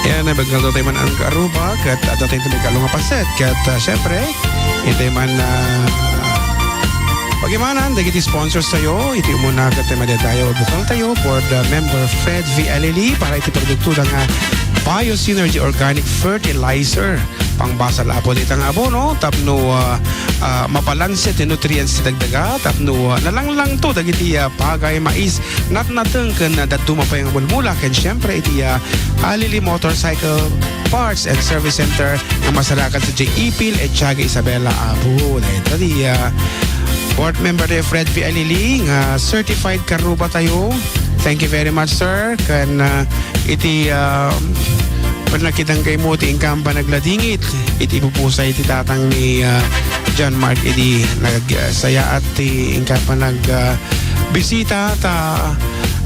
Yan, nabagkaldo tayo man ang karuba, kat atatay tayo kalunga paset, kat syempre, ito man pag-imanan, dagiti sponsors tayo, iti muna kat madetayo, bukal tayo, board member Fred V. Alili, para iti produkto ng Biosynergy Organic Fertilizer, pangbasal apo ditang abono, tapno mabalanse ti nutrients ti dagdaga, tapno nalanglang to dagiti pagay mais natnateng ken daduma pa yung bulmula ken syempre iti Alili Motorcycle Parts and Service Center nga masarakan sa J. Ipil at Tiaga Isabela Abu. Ito di board member tayo Fred V. Alili nga certified karuba tayo. Thank you very much sir kan iti nakitang kay mo ti ingkamba nagladingit iti pupusay iti tatang ni John Mark iti nagsaya at ti ingkamba bisita ta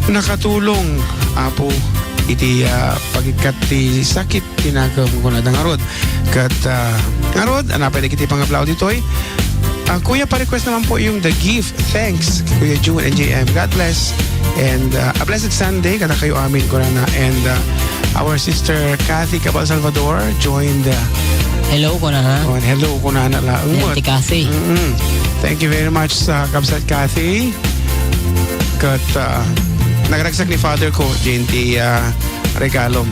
nakatulong apo iti pagikat ti sakit tinagkunad ng arod kat arod anapay na kiti pangablaw ditoy. Kuya, pa-request naman po yung The Gift. Thanks, Kuya June and JM. God bless. And a blessed Sunday. Kada kayo amin ko na. And our sister Kathy Cabal Salvador joined. Hello ko na ha. Hello ko na lang. Auntie Kathy. Thank you very much sa Kabsat Kathy. Kat nagragsak ni father ko, Jinty regalom.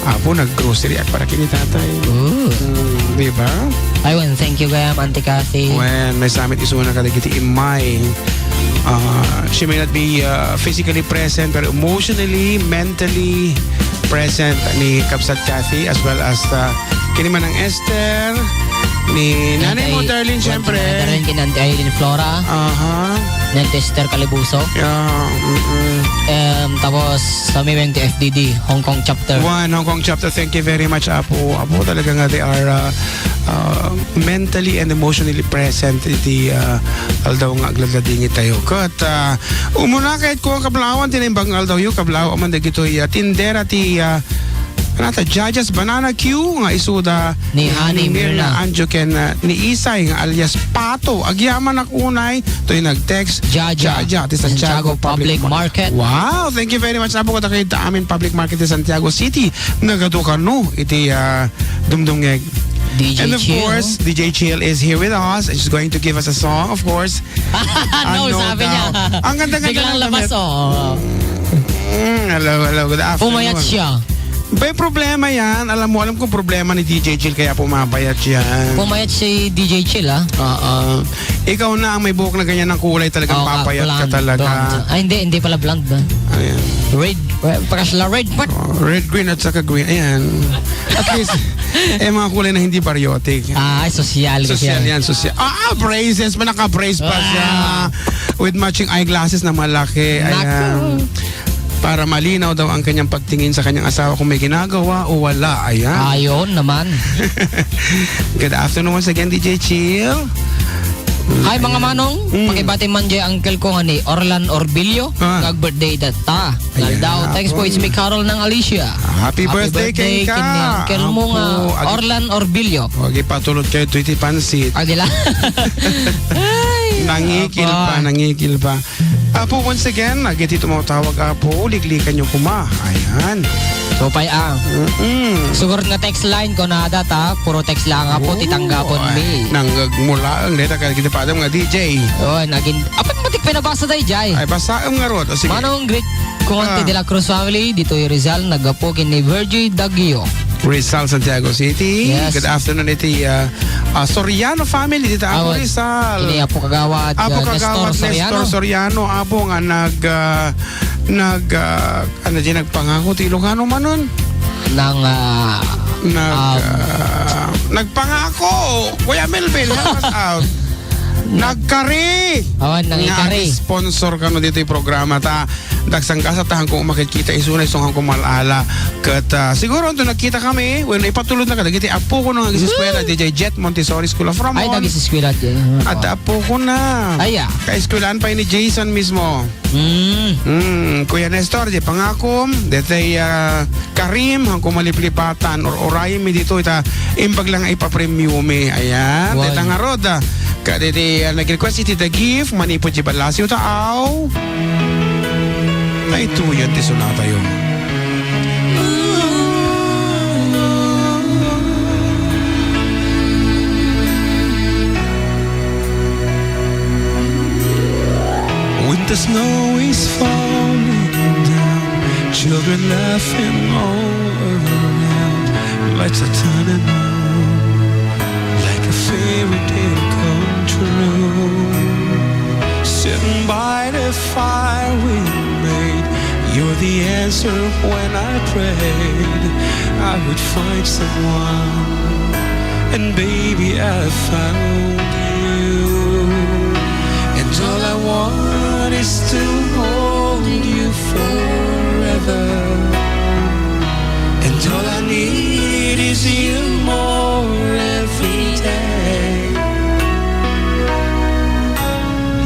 Apo, nag-grocery at para kini tatay. Diba? I want thank you kaya Auntie Kathy. When may summit isuna kadagiti imay, she may not be physically present pero emotionally, mentally present ni Kapsat Kathy as well as kiniman ng Esther ni nanay mo Darlene syempre. Darlene kin Auntie Aileen Flora. Nanti Esther Calibuso. Tapos sa may ti FDD Hong Kong chapter. Hong Kong chapter. Thank you very much Apo. Apo talaga nga they are mentally and emotionally present iti aldaw nga agladladingit tayo. Kat umuna kahit ko kablawan tinimbang aldaw yung kablaw man dagitoy tindera ti nata Jajas Banana Q nga isuda ni Honey Mirna Anjo ken ni Isay nga alias Pato agyaman akunay toy nag-text Jaja ti Santiago Public Market. Wow, thank you very much Apo kada kay amin Public Market ti Santiago City nagadukan iti dumdumngeg. DJ and of Chill. course, DJ Chill is here with us. She's going to give us a song, of course. No, sabi niya. Ang ganda-ganda biglang ng labas, Hello, good afternoon. Pumayat siya. May problema yan. Alam kong problema ni DJ Chill kaya pumabayat yan. Pumayat si DJ Chill, ha? Ikaw na ang may buhok na ganyan ng kulay talagang papayat ka talaga. Blonde. Ay, hindi pala blonde ba? Ayan. Red, pakasla red, what? Red, green at saka green. Ayan. At least, mga kulay na hindi pariotic. Social. Social yan, social. Braces. Manaka-brace pa siya. With matching eyeglasses na malaki. Ayan. Para malinaw daw ang kanyang pagtingin sa kanyang asawa kung may ginagawa o wala. Ayan. Ayon naman. Good afternoon once again, DJ Chill. Hi mga manong, pakibati man dyan uncle ko nga ni Orlan Orbilio. Nag-birthday data. Naldaw, thanks po, it's me Carol ng Alicia. Happy birthday kay ka. Kini uncle mo nga, Orlan Orbilio. Huwag ipatulot kayo ito iti pansit. Agila. Nangikil pa. Apo, once again, agad ito tawag Apo, liglikan nyo kuma. Ayan. So, Sugur nga text line ko na data, puro text lang po, titanggapon mi. Nanggagmula ang data ka kita pa nga DJ. Naging, apat matik pinabasa tayo, Jai. Ay, basa ang nga ron. Manong great Conte de la Cruz family, dito yung Rizal, nagapo ni Virgie Dagio. Rizal, Santiago City. Yes. Good afternoon, iti Soriano family. Dito Apo Rizal. Ini Apo Kagawad, Nestor Soriano. Apo nga nagpangako ti Ilocano man nun. Nagpangako. Kuya Melvin, help us out. Nagkari. Nangikari. Sponsor ka no dito yung programa ta. Dagsang kasa tahan kung makikita isunay song kung malala. Kat siguro ito nakita kami. When ipatulod na ka. Dagiti apo ko nang agisiskwela. DJ Jet Montessori School of Ramon. Ay, nagisiskwela dyan. At apo ko na. Ay, Kaeskwelaan pa ni Jason mismo. Kuya Nestor, di pangako. Detay Karim, hangko maliplipatan. Or orayin mi dito. Imbag lang ipapremium mi. Ayan. Deta nga roda. Kaditi nag-request iti The Gift, manipod si Balasyo taaw. Ay tuyan ti sunata yun. snow is falling down, children laughing all around, lights are turning on, like a fairy tale come true. Sitting by the fire we made, you're the answer when I prayed I would find someone, and baby I found you. And all I want is to hold you forever, and all I need is you more every day.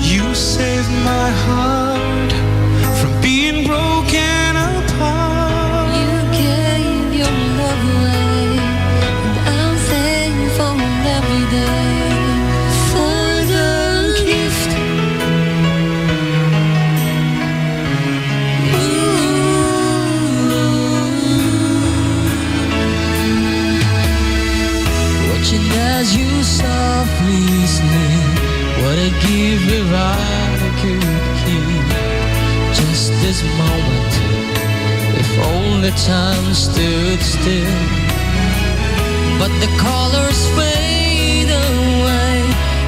You saved my heart from being broken apart. You gave your love away, and I'm thankful every day for the gift. Watching as you softly sleep, what a gift if I could keep just this moment, if only time stood still. But the colors fade away,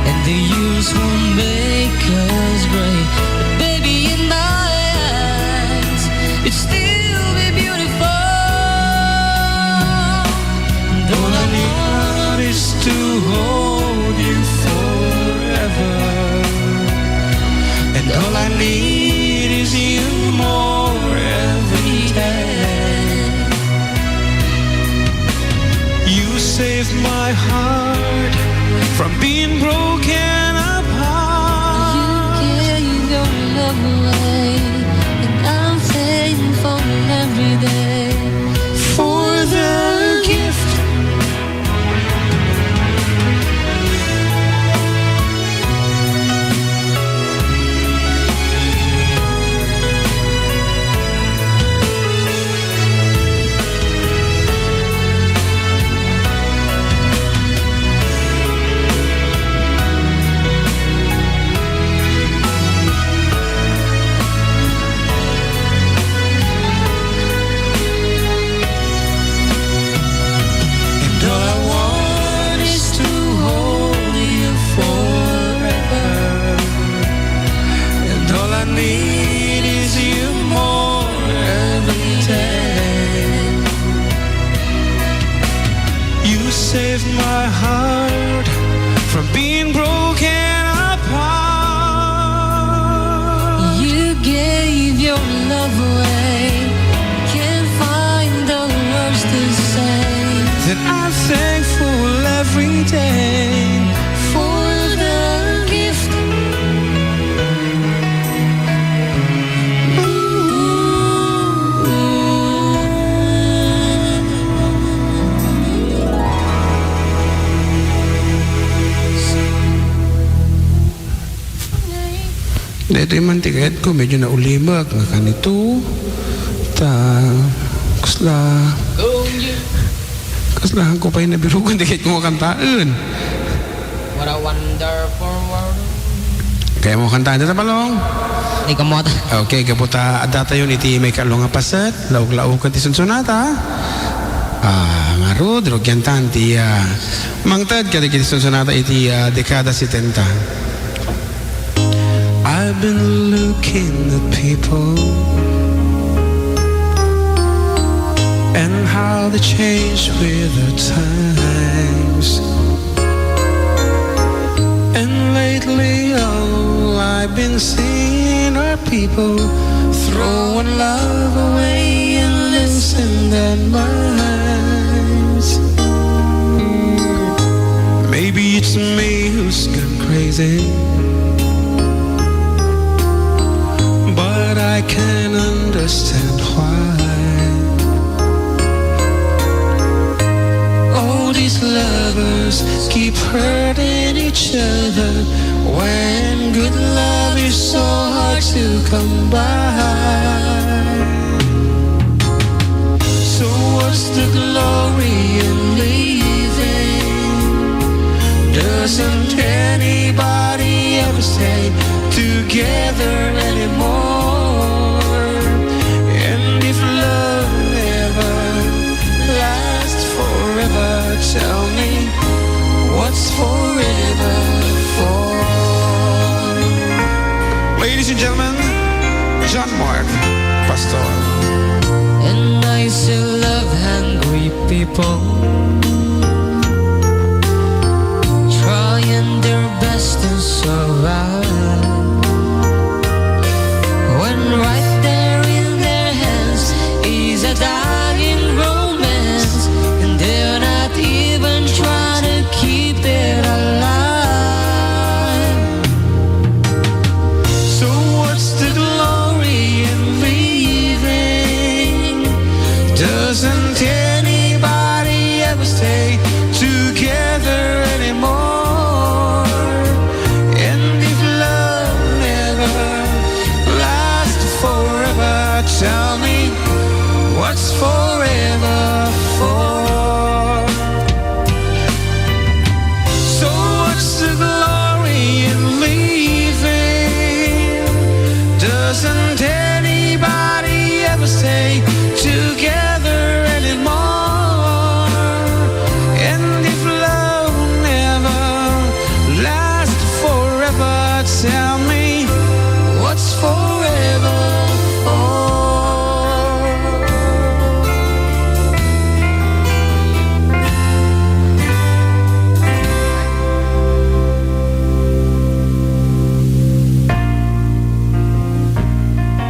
and the use won't make us gray. But baby, in my eyes, it's still be beautiful. And all I want is to hold you forever, and all I need is you more every day. You saved my heart from being broken apart. You gave your love away, and I'm thankful every day For the gift. And all I want is to hold you forever, and all I need is you more every day. You saved my heart from being broken apart. You gave your love away, can't find the words to say That I'm thankful every day for the gift. Dito yung mantiket ko, medyo naulimag nga kanito. Kaslahan ko pa yung nabirugan, dikit ko makantaan. What a wonderful world. Kaya mo kantaan dito palong? Di ka mo ata. Okay, kaputa adata yun iti may kalong nga paset, laog-laog ka ti sunsunata. Nga rod, rogyantan ti mangtad ka ti sunsunata iti dekada 70. I've been looking at people and how they change with the times. And lately, all I've been seeing are people throwing love away and losing their minds. Maybe it's me who's gone crazy, but I can't understand why. All these lovers keep hurting each other when good love is so hard to come by. So what's the glory in leaving? Doesn't anybody ever stay together anymore? people trying their best to survive, when right there in their hands is a dying romance, and they're not even trying to keep it alive. So what's the glory in leaving? Doesn't anybody ever stay together anymore? And if love never lasts forever, tell me what's forever for? So what's the glory in leaving? Doesn't anybody ever stay together anymore? And if love never lasts forever, tell me what's forever for?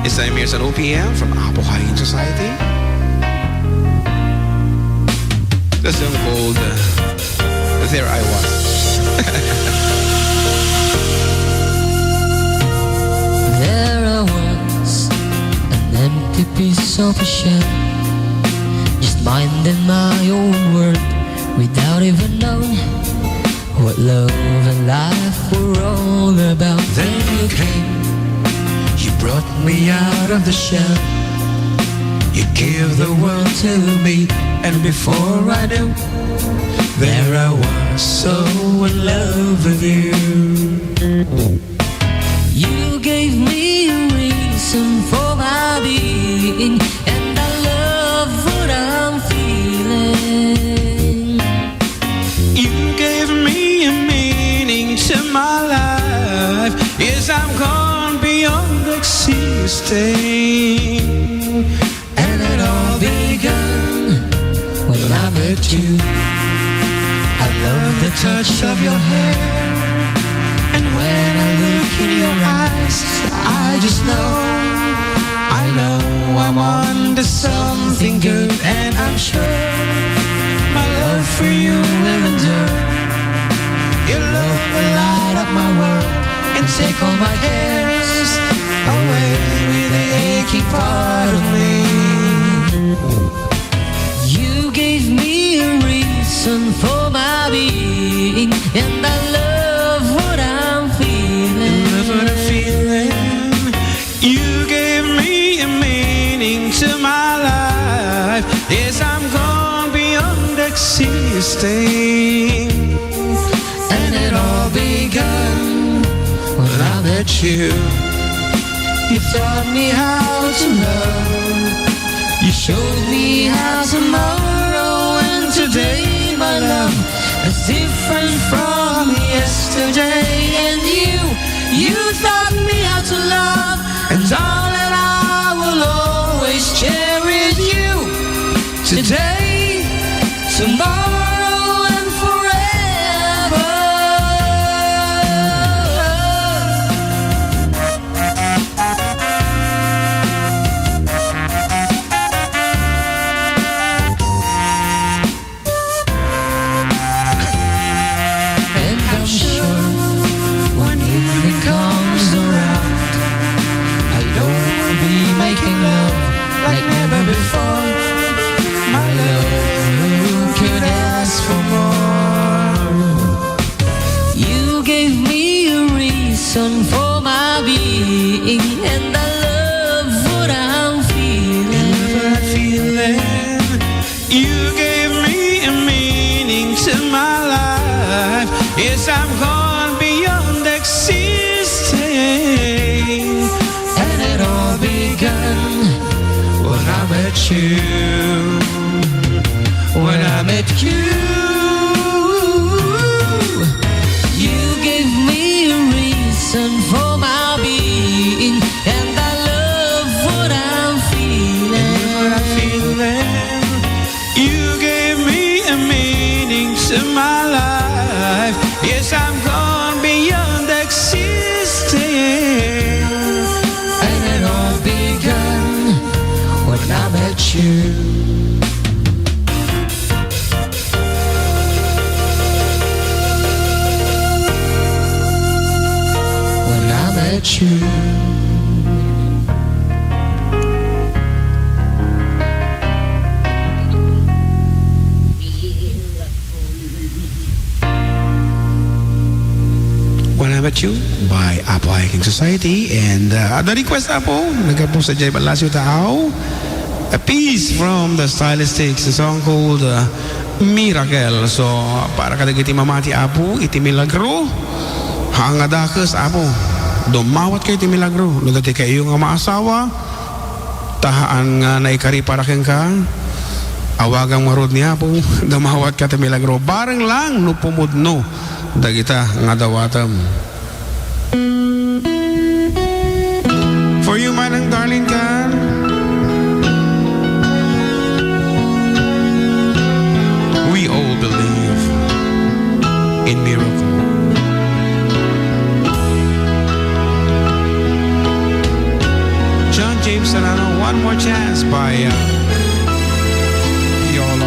It's time here at OPM from Apocalypse Society. The song called There I Was. There I was, an empty piece of a shell, just minding my own world without even knowing what love and life were all about. Then you came, you brought me out of the shell, you gave the world to me, and before I knew, there I was, so in love with you. You gave me a reason for my being, and I love what I'm feeling. You gave me a meaning to my life. Yes, I'm gone beyond existing. And it all began when I met you. I love the touch of your hair, and when I look in your eyes, I just know, I know I'm onto something good, and I'm sure my love for you will endure. Your love will light up my world and take all my cares away with the aching part of me. You gave me a reason for my being, and I love what I'm feeling. Love what I'm feeling. You gave me a meaning to my life. Yes, I'm gone beyond existing. And it all began when I met you. You taught me how to love. You showed me how tomorrow and today, my love, is different from yesterday. And you taught me how to love, and darling, I will always cherish you. Today, tomorrow, and forever. And I'm sure when evening comes around, I know we'll be making love like never before. My love, who could ask for more? You gave me a reason for my being, and I love what I'm feeling. You gave me a meaning to my life. Yes, I'm gone beyond existing. And it all began when I met you. When I met you, you gave me a reason for my being, and I love what I'm feeling. You gave me to my life. Yes, I'm gone beyond existing. And it all began when I met you. When I met you. When I Met You by Apo Hiking Society. And the request Apo, nagkapo sa Jay Balasio Tao, a piece from the Stylistics, a song called Miracle. So, para kada iti mamati Apo, iti milagro, hangadakas Apo, dumawat kayo iti milagro. Nagati kayo nga maasawa, tahaan nga naikari para keng ka, awagang marod ni Apo, dumawat ka iti milagro. Barang lang, no pumudno, dagita nga dawatam. For you man ang darling ka, we all believe in miracle. John James Serrano, One More Chance by Yolo.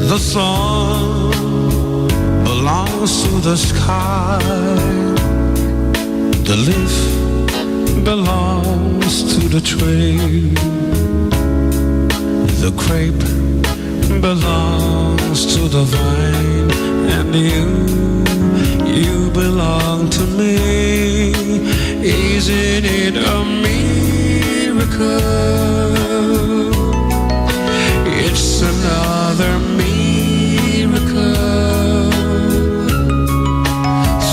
The sun belongs to the sky. The leaf belongs to the tree. The grape belongs to the vine. And you belong to me. Isn't it a miracle? It's another miracle.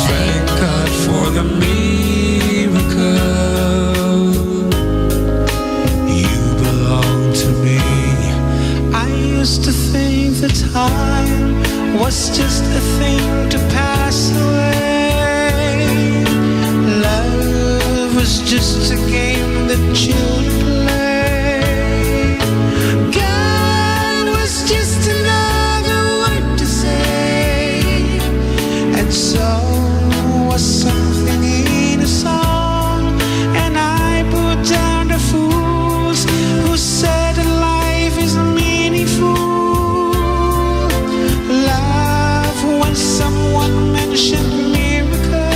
Thank God for the miracle. You belong to me. I used to think that time was just a thing to pass away. Love was just a game that children play. God was just another word to say, and so was something in a song. And I put down the fools who said that life is meaningful. Laugh when someone mentioned miracle.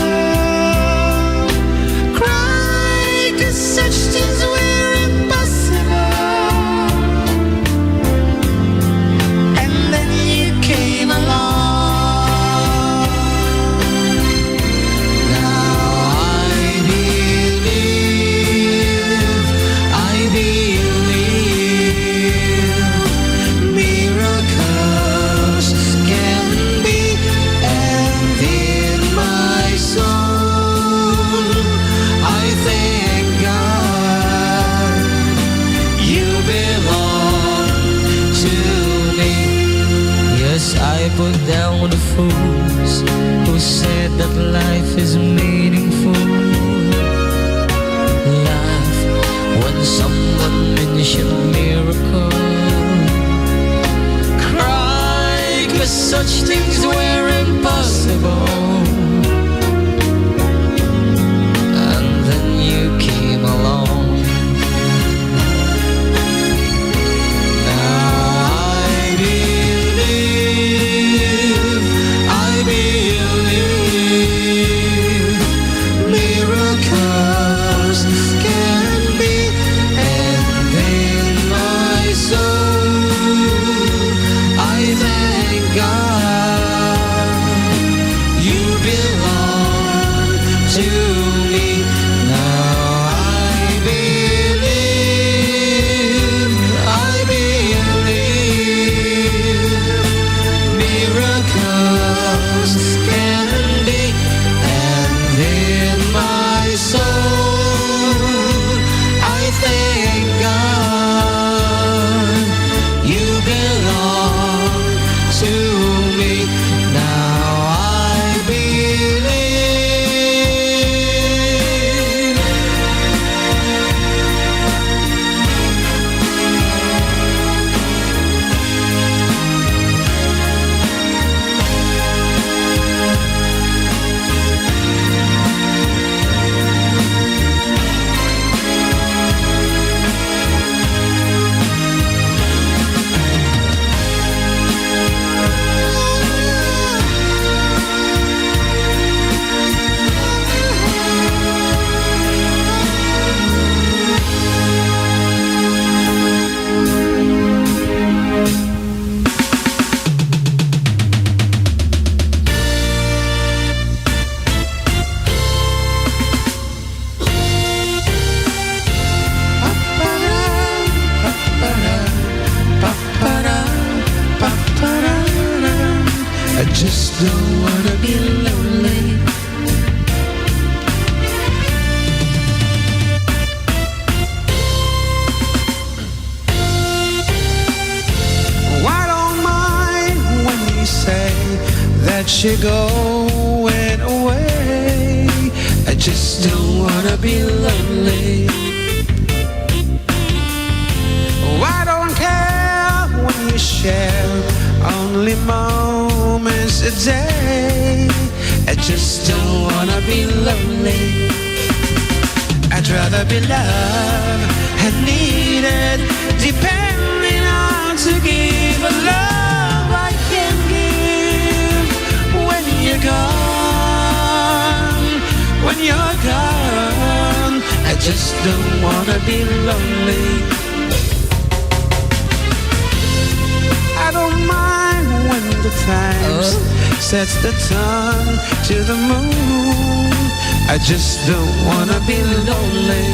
Cry 'cause such things were impossible. And then you came along. Now I believe miracles can be, and in my soul I thank God you belong to me. Yes, I put down the fools who said that life is meaningful. Laugh when someone mentioned miracle. Cry 'cause such things were impossible. And then you came along. Now I believe miracles can be, and in my soul I thank God you I just don't wanna be lonely. I don't mind when you say that you're going away. I just don't wanna be lonely. I don't care when you share only moments a day. I just don't wanna be lonely. I'd rather be loved and needed, depending on to give a love I can give when you're gone. When you're gone, I just don't wanna be lonely. I don't mind when the times sets the sun to the moon. I just don't wanna be lonely.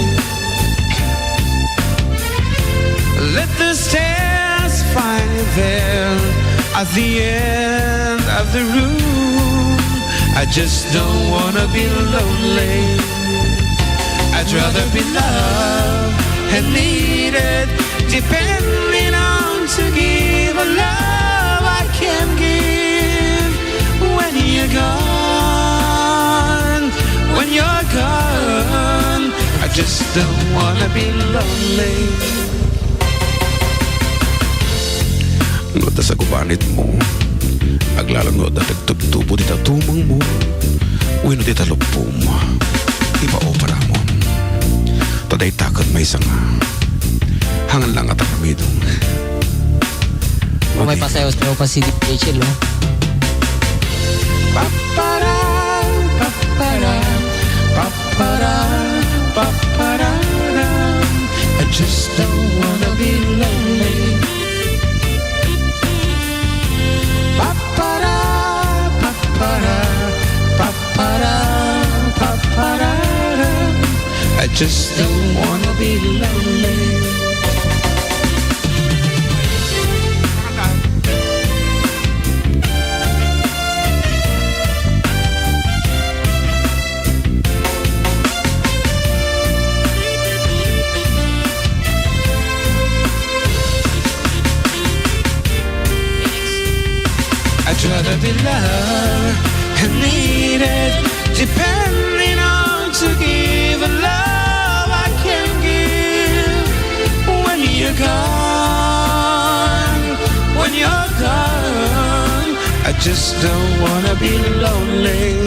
Let the stars find you there at the end of the room. I just don't wanna be lonely. I'd rather be loved and needed, depending on to give a love I can give when you're gone. When you're gone, I just don't wanna be lonely. Noda sa gubanit mo, aglalangod at nagtugtubo dita tumang mo, uwino dita lupom, iba opera mo. Taday takot may sanga, hangan lang at akamidong. May pasayos pero pa si Rachel, no? Papara, papara, papara, papara. I just don't wanna be lonely. Papara, papara, papara, papara. I just don't wanna be lonely. I'd rather be loved and needed, depending on to give a love I can give when you're gone. When you're gone, I just don't wanna be lonely.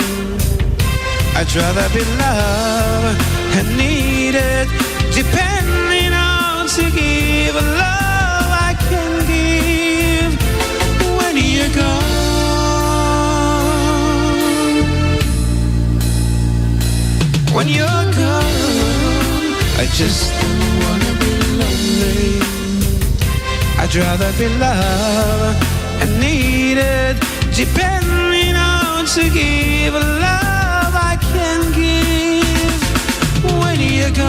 I'd rather be loved and needed, depending on to give a love I can give when you're gone. When you're gone, I just don't wanna be lonely. I'd rather be loved and needed, depending on to give a love I can give when you're gone.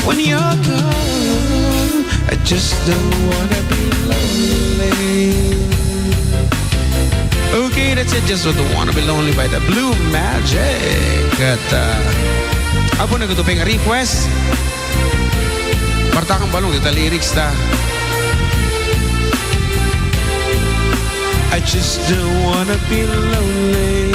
When you're gone, I just don't wanna be lonely. Okay, that's it. Just don't wanna be lonely by the Blue Magic. At ako nagtuping request. Parta kang balong dito lyrics ta. I just don't wanna be lonely.